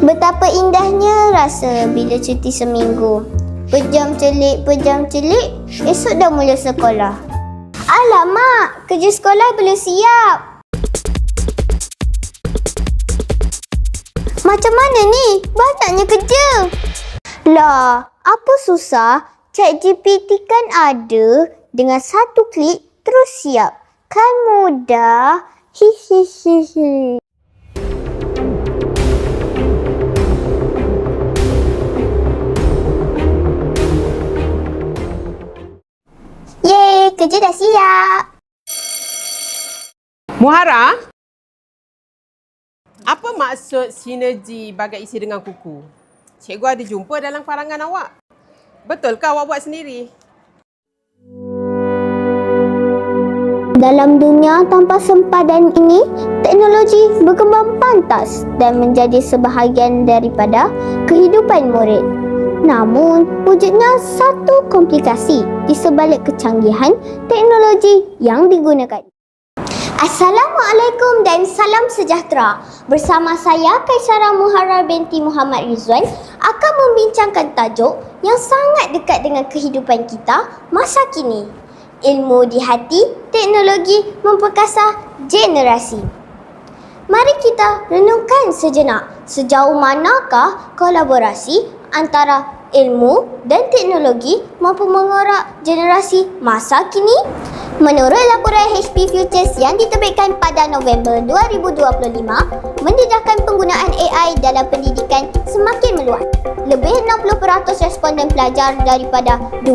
Betapa indahnya rasa bila cuti seminggu. Pejam celik, esok dah mula sekolah. Alamak, kerja sekolah belum siap. Macam mana ni? Banyaknya kerja. Lah, apa susah? ChatGPT kan ada. Dengan satu klik, terus siap. Kan mudah? Hihihihi. Yeay, kerja dah siap. Muhara, apa maksud sinergi bagai isi dengan kuku? Cikgu ada jumpa dalam farangan awak. Betulkah awak buat sendiri? Dalam dunia tanpa sempadan ini, teknologi berkembang pantas dan menjadi sebahagian daripada kehidupan murid. Namun, wujudnya satu komplikasi di sebalik kecanggihan teknologi yang digunakan. Assalamualaikum dan salam sejahtera. Bersama saya Kaisara Muhara binti Muhammad Rizwan akan membincangkan tajuk yang sangat dekat dengan kehidupan kita masa kini. Ilmu di hati, teknologi memperkasa generasi. Mari kita renungkan sejenak sejauh manakah kolaborasi antara ilmu dan teknologi mampu mengorak generasi masa kini? Menurut laporan HP Futures yang diterbitkan pada November 2025, mendedahkan penggunaan AI dalam pendidikan semakin meluas. Lebih 60% responden pelajar daripada 21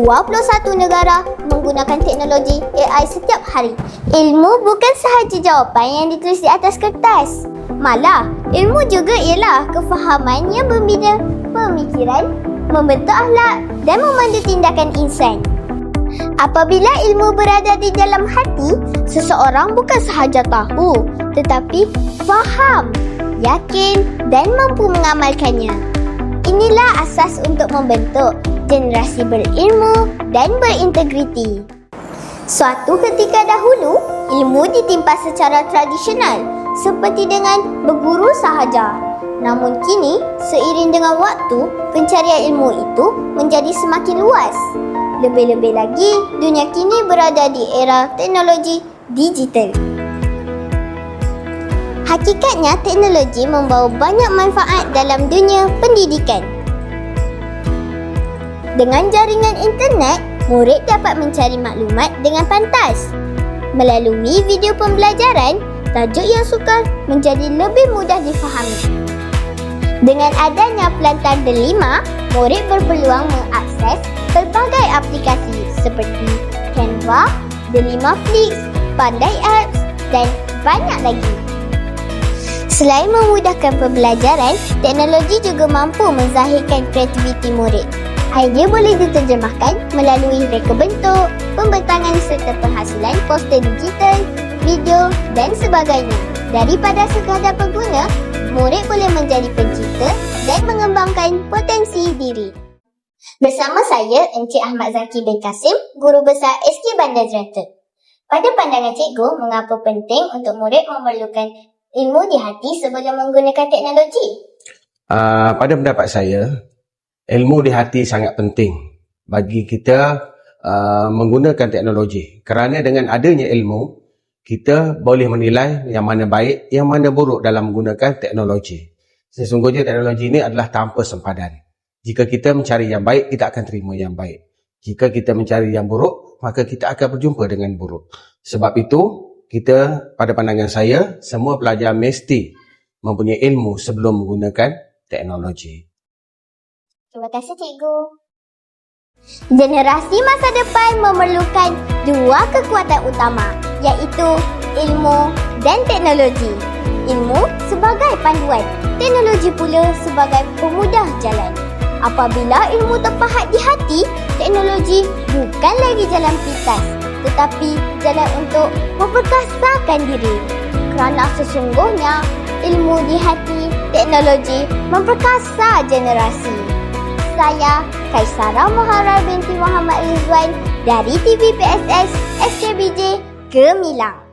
negara menggunakan teknologi AI setiap hari. Ilmu bukan sahaja jawapan yang ditulis di atas kertas. Malah, ilmu juga ialah kefahaman yang membina pemikiran, membentuk akhlak dan memandu tindakan insan. Apabila ilmu berada di dalam hati, seseorang bukan sahaja tahu, tetapi faham, yakin dan mampu mengamalkannya. Inilah asas untuk membentuk generasi berilmu dan berintegriti. Suatu ketika dahulu, ilmu ditimpa secara tradisional, seperti dengan berguru sahaja. Namun kini, seiring dengan waktu, pencarian ilmu itu menjadi semakin luas. Lebih-lebih lagi, dunia kini berada di era teknologi digital. Hakikatnya, teknologi membawa banyak manfaat dalam dunia pendidikan. Dengan jaringan internet, murid dapat mencari maklumat dengan pantas. Melalui video pembelajaran, tajuk yang sukar menjadi lebih mudah difahami. Dengan adanya pelantar delima, murid berpeluang mengakses pelbagai aplikasi seperti Canva, Delima Flix, Pandai Apps dan banyak lagi. Selain memudahkan pembelajaran, teknologi juga mampu menzahirkan kreativiti murid. Idea boleh diterjemahkan melalui reka bentuk, pembentangan serta penghasilan poster digital, video dan sebagainya. Daripada sekadar pengguna, murid boleh menjadi pencipta dan mengembangkan potensi diri. Bersama saya, Encik Ahmad Zaki bin Kasim, Guru Besar SK Bandar Jeraton. Pada pandangan cikgu, mengapa penting untuk murid memerlukan ilmu di hati sebelum menggunakan teknologi? Pada pendapat saya, ilmu di hati sangat penting bagi kita menggunakan teknologi. Kerana dengan adanya ilmu, kita boleh menilai yang mana baik, yang mana buruk dalam menggunakan teknologi. Sesungguhnya teknologi ini adalah tanpa sempadan. Jika kita mencari yang baik, kita akan terima yang baik. Jika kita mencari yang buruk, maka kita akan berjumpa dengan buruk. Sebab itu, kita pada pandangan saya, semua pelajar mesti mempunyai ilmu sebelum menggunakan teknologi. Terima kasih cikgu. Generasi masa depan memerlukan dua kekuatan utama, iaitu ilmu dan teknologi. Ilmu sebagai panduan, teknologi pula sebagai pemudah jalan. Apabila ilmu terpahat di hati, teknologi bukan lagi jalan pintas, tetapi jalan untuk memperkasakan diri. Kerana sesungguhnya, ilmu di hati, teknologi memperkasa generasi. Saya, Kaisara Muhara binti Muhammad Rizwan dari TV PSS SKBJ Gemilang.